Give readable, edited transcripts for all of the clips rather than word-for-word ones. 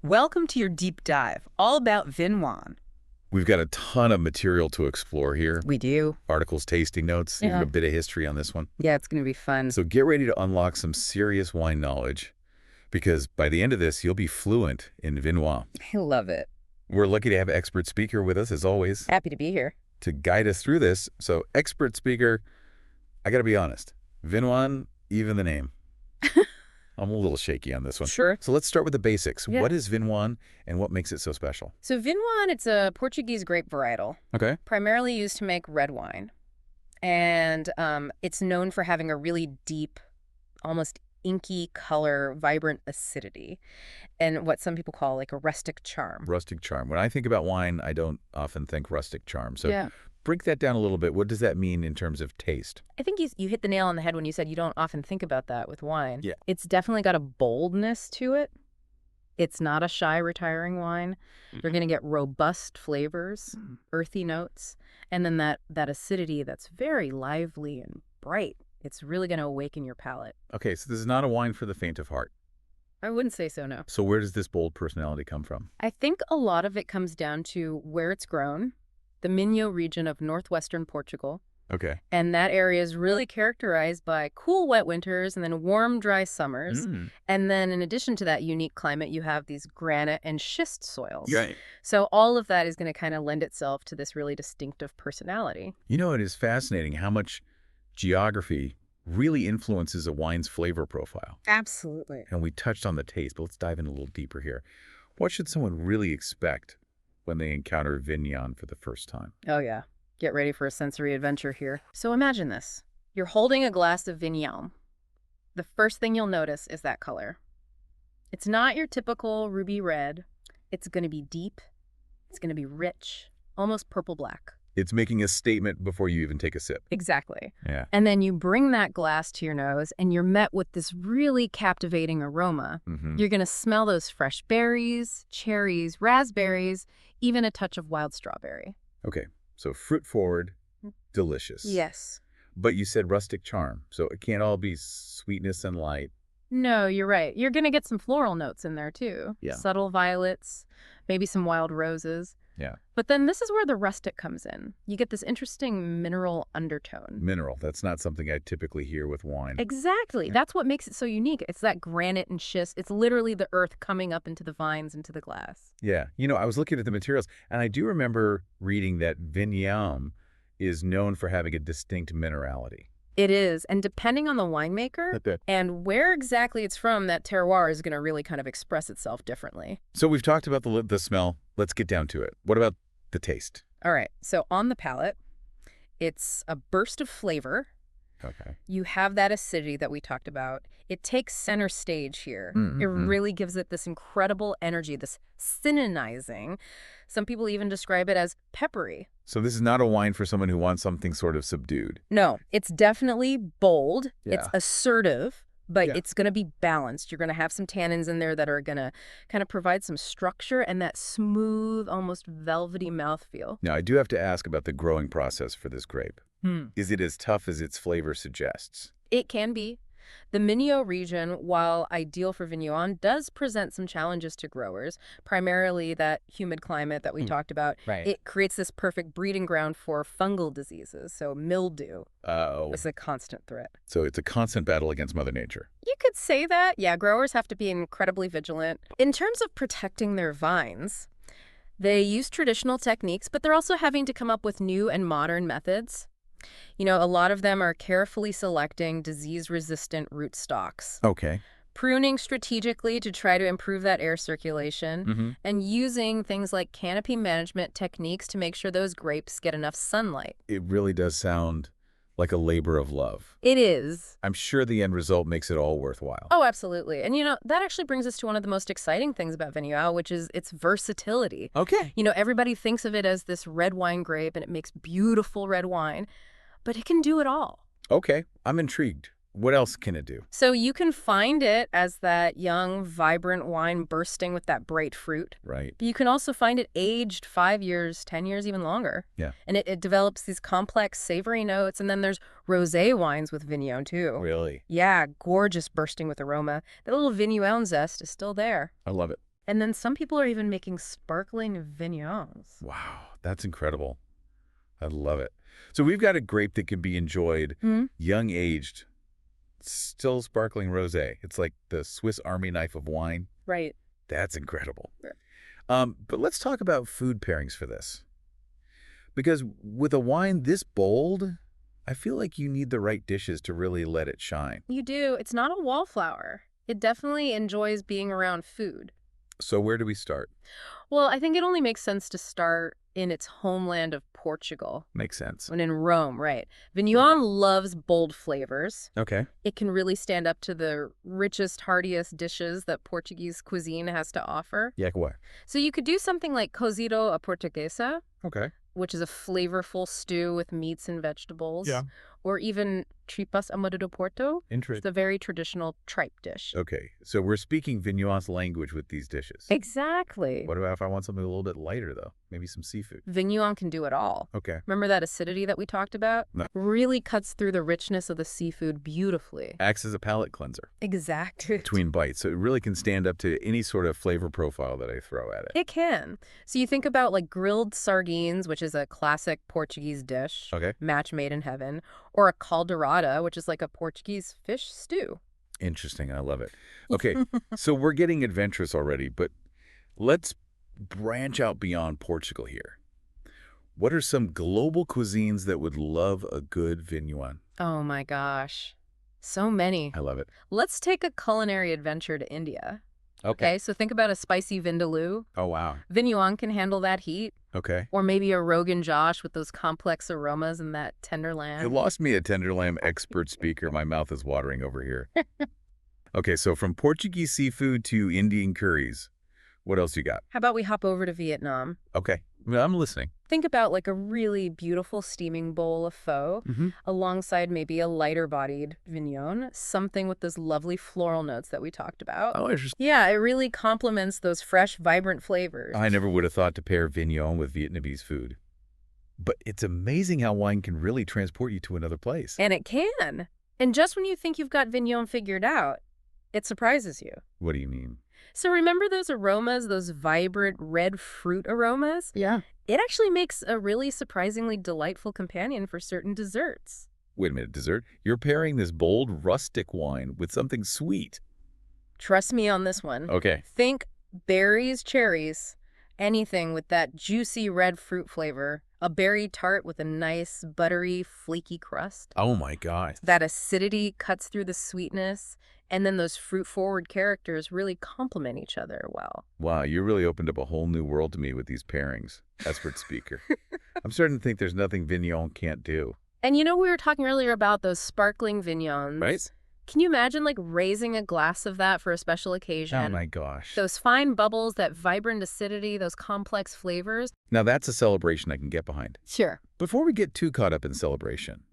Welcome to your deep dive, all about Vinhão. We've got a ton of material to explore here. We do. Articles, tasting notes, even Yeah. a bit of history on this one. Yeah, it's going to be fun. So get ready to unlock some serious wine knowledge, because by the end of this, you'll be fluent in Vinhão. I love it. We're lucky to have an expert speaker with us, as always, Happy to be here. to guide us through this. So expert speaker, I got to be honest, Vinhão, even the name. I'm a little shaky on this one. Sure. So let's start with the basics. Yeah. What is Vinhão and what makes it so special? So Vinhão, it's a Portuguese grape varietal, Okay. primarily used to make red wine. And it's known for having a really deep, almost inky color, vibrant acidity, and what some people call like a rustic charm. Rustic charm. When I think about wine, I don't often think rustic charm. So Yeah. break that down a little bit. What does that mean in terms of taste? I think you hit the nail on the head when you said you don't often think about that with wine. Yeah. It's definitely got a boldness to it. It's not a shy, retiring wine. You're going to get robust flavors, earthy notes, and then that acidity that's very lively and bright. It's really going to awaken your palate. Okay, so this is not a wine for the faint of heart. I wouldn't say so, no. So where does this bold personality come from? I think a lot of it comes down to where it's grown, the Minho region of northwestern Portugal. Okay. And that area is really characterized by cool, wet winters and then warm, dry summers. And then in addition to that unique climate, you have these granite and schist soils. Right. So all of that is going to kind of lend itself to this really distinctive personality. You know, it is fascinating how much geography really influences a wine's flavor profile. Absolutely. And we touched on the taste, but let's dive in a little deeper here. What should someone really expect when they encounter Vinhão for the first time? Oh, yeah. Get ready for a sensory adventure here. So imagine this. You're holding a glass of Vinhão. The first thing you'll notice is that color. It's not your typical ruby red. It's going to be deep. It's going to be rich, almost purple-black. It's making a statement before you even take a sip. Exactly. Yeah. And then you bring that glass to your nose and you're met with this really captivating aroma. You're going to smell those fresh berries, cherries, raspberries, even a touch of wild strawberry. Okay, so fruit forward, delicious. Yes. But you said rustic charm, so it can't all be sweetness and light. No, you're right. You're going to get some floral notes in there too. Yeah. Subtle violets, maybe some wild roses. Yeah. But then this is where the rustic comes in. You get this interesting mineral undertone. Mineral, that's not something I typically hear with wine. Exactly. Yeah. That's what makes it so unique. It's that granite and schist. It's literally the earth coming up into the vines, into the glass. Yeah. You know, I was looking at the materials, and I do remember reading that Vinhão is known for having a distinct minerality. It is. And depending on the winemaker and where exactly it's from, that terroir is going to really kind of express itself differently. So we've talked about the smell. Let's get down to it. What about the taste? All right. So on the palate, it's a burst of flavor. Okay. You have that acidity that we talked about. It takes center stage here. It really gives it this incredible energy, this synonizing. Some people even describe it as peppery. So this is not a wine for someone who wants something sort of subdued. No, it's definitely bold. It's Yeah. assertive, but Yeah. it's going to be balanced. You're going to have some tannins in there that are going to kind of provide some structure and that smooth, almost velvety mouthfeel. Now, I do have to ask about the growing process for this grape. Is it as tough as its flavor suggests? It can be. The Minho region, while ideal for Vinhão, does present some challenges to growers, primarily that humid climate that we talked about. Right. It creates this perfect breeding ground for fungal diseases, so mildew Oh, is a constant threat. so it's a constant battle against Mother Nature. You could say that. Yeah, growers have to be incredibly vigilant. In terms of protecting their vines, they use traditional techniques, but they're also having to come up with new and modern methods. You know, a lot of them are carefully selecting disease-resistant rootstocks, Okay. pruning strategically to try to improve that air circulation, and using things like canopy management techniques to make sure those grapes get enough sunlight. It really does sound like a labor of love. It is. I'm sure the end result makes it all worthwhile. Oh, absolutely. And, you know, that actually brings us to one of the most exciting things about Vinhão, which is its versatility. Okay. You know, everybody thinks of it as this red wine grape, and it makes beautiful red wine, but it can do it all. Okay. I'm intrigued. What else can it do? So you can find it as that young, vibrant wine bursting with that bright fruit. Right. But you can also find it aged 5 years, 10 years, even longer. Yeah. And it develops these complex, savory notes. And then there's rosé wines with Vinhão, too. Really? Yeah, gorgeous, bursting with aroma. That little Vinhão zest is still there. I love it. And then some people are even making sparkling vigneons. Wow, that's incredible. I love it. So we've got a grape that can be enjoyed young aged, still sparkling rosé. It's like the Swiss Army knife of wine. Right. That's incredible. Yeah. But let's talk about food pairings for this. Because with a wine this bold, I feel like you need the right dishes to really let it shine. You do. It's not a wallflower. It definitely enjoys being around food. So where do we start? Well, I think it only makes sense to start in its homeland of Portugal. Makes sense. When in Rome, right. Vigneon loves bold flavors. Okay. It can really stand up to the richest, heartiest dishes that Portuguese cuisine has to offer. Yeah, what? So you could do something like cozido a portuguesa, Okay. which is a flavorful stew with meats and vegetables. Yeah. Or even tripas a modo do Porto. It's Interesting. the very traditional tripe dish. Okay, so we're speaking Vignon's language with these dishes. Exactly. What about if I want something a little bit lighter, though? Maybe some seafood. Vigneon can do it all. Okay. Remember that acidity that we talked about? No. Really cuts through the richness of the seafood beautifully. Acts as a palate cleanser Exactly. between bites, so it really can stand up to any sort of flavor profile that I throw at it. It can. So you think about like grilled sardines, which is a classic Portuguese dish, Okay. match made in heaven, or a caldeirada, which is like a Portuguese fish stew. Interesting. I love it. Okay, so we're getting adventurous already, but let's branch out beyond Portugal here. What are some global cuisines that would love a good vigneron? Oh my gosh. So many. I love it. Let's take a culinary adventure to India. Okay. So think about a spicy vindaloo. Oh, wow. Vigneron can handle that heat. Okay. Or maybe a Rogan Josh with those complex aromas and that tender lamb. You lost me a tender lamb expert speaker. My mouth is watering over here. Okay, so from Portuguese seafood to Indian curries, what else you got? How about we hop over to Vietnam? Okay, I'm listening. Think about like a really beautiful steaming bowl of pho alongside maybe a lighter-bodied vigneon, something with those lovely floral notes that we talked about. Oh, interesting. Yeah, it really complements those fresh, vibrant flavors. I never would have thought to pair vigneon with Vietnamese food. But it's amazing how wine can really transport you to another place. And it can. And just when you think you've got vigneon figured out, it surprises you. What do you mean? So remember those aromas, those vibrant red fruit aromas? Yeah. It actually makes a really surprisingly delightful companion for certain desserts. Wait a minute, dessert? You're pairing this bold, rustic wine with something sweet. Trust me on this one. Okay. Think berries, cherries, anything with that juicy red fruit flavor. A berry tart with a nice, buttery, flaky crust. Oh, my God. That acidity cuts through the sweetness, and then those fruit-forward characters really complement each other well. Wow, you really opened up a whole new world to me with these pairings, expert speaker. I'm starting to think there's nothing vigneon can't do. And you know, we were talking earlier about those sparkling vignons. Right? Can you imagine, like, raising a glass of that for a special occasion? Oh, my gosh. Those fine bubbles, that vibrant acidity, those complex flavors. Now, that's a celebration I can get behind. Sure. Before we get too caught up in celebration,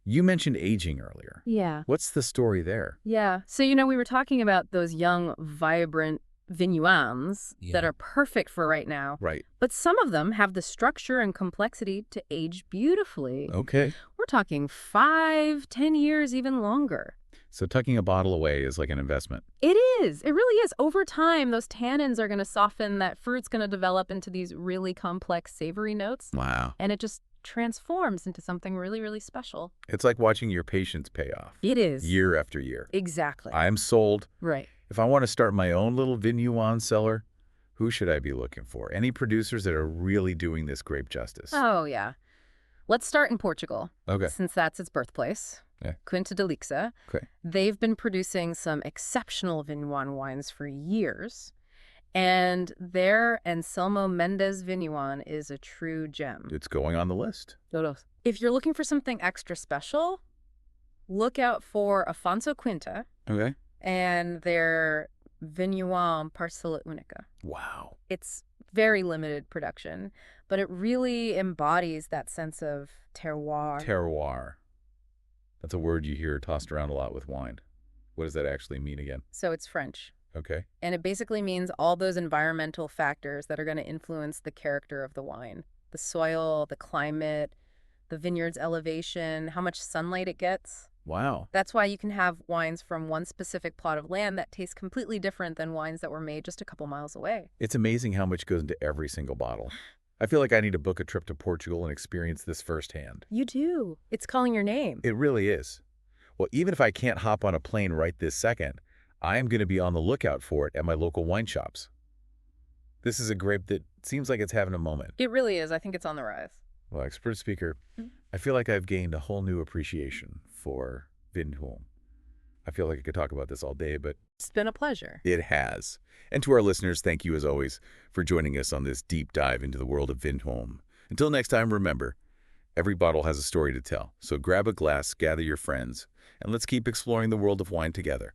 you mentioned aging earlier. Yeah. What's the story there? Yeah. So, you know, we were talking about those young, vibrant vigneons that are perfect for right now. Right. But some of them have the structure and complexity to age beautifully. Okay. We're talking 5, 10 years, even longer. So tucking a bottle away is like an investment. It is. It really is. Over time, those tannins are going to soften. That fruit's going to develop into these really complex, savory notes. Wow. And it just transforms into something really, really special. It's like watching your patience pay off. It is. Year after year. Exactly. I'm sold. Right. If I want to start my own little vigneron cellar, who should I be looking for? Any producers that are really doing this grape justice? Oh, yeah. Let's start in Portugal. Okay. Since that's its birthplace. Yeah. Quinta de Lixa. Okay. They've been producing some exceptional Vinhão wines for years. And their Anselmo Mendes Vinhão is a true gem. It's going on the list. If you're looking for something extra special, look out for Afonso Quinta Okay. and their Vinhão Parcela Única. Wow. It's very limited production, but it really embodies that sense of terroir. Terroir. That's a word you hear tossed around a lot with wine. What does that actually mean again? So it's French. Okay. And it basically means all those environmental factors that are going to influence the character of the wine. The soil, the climate, the vineyard's elevation, how much sunlight it gets. Wow. That's why you can have wines from one specific plot of land that taste completely different than wines that were made just a couple miles away. It's amazing how much goes into every single bottle. I feel like I need to book a trip to Portugal and experience this firsthand. You do. It's calling your name. It really is. Well, even if I can't hop on a plane right this second, I am going to be on the lookout for it at my local wine shops. This is a grape that seems like it's having a moment. It really is. I think it's on the rise. Well, expert speaker, I feel like I've gained a whole new appreciation for Vinhão. I feel like I could talk about this all day, but It's been a pleasure. it has. And to our listeners, thank you as always for joining us on this deep dive into the world of Vinhão. Until next time, remember, every bottle has a story to tell. So grab a glass, gather your friends, and let's keep exploring the world of wine together.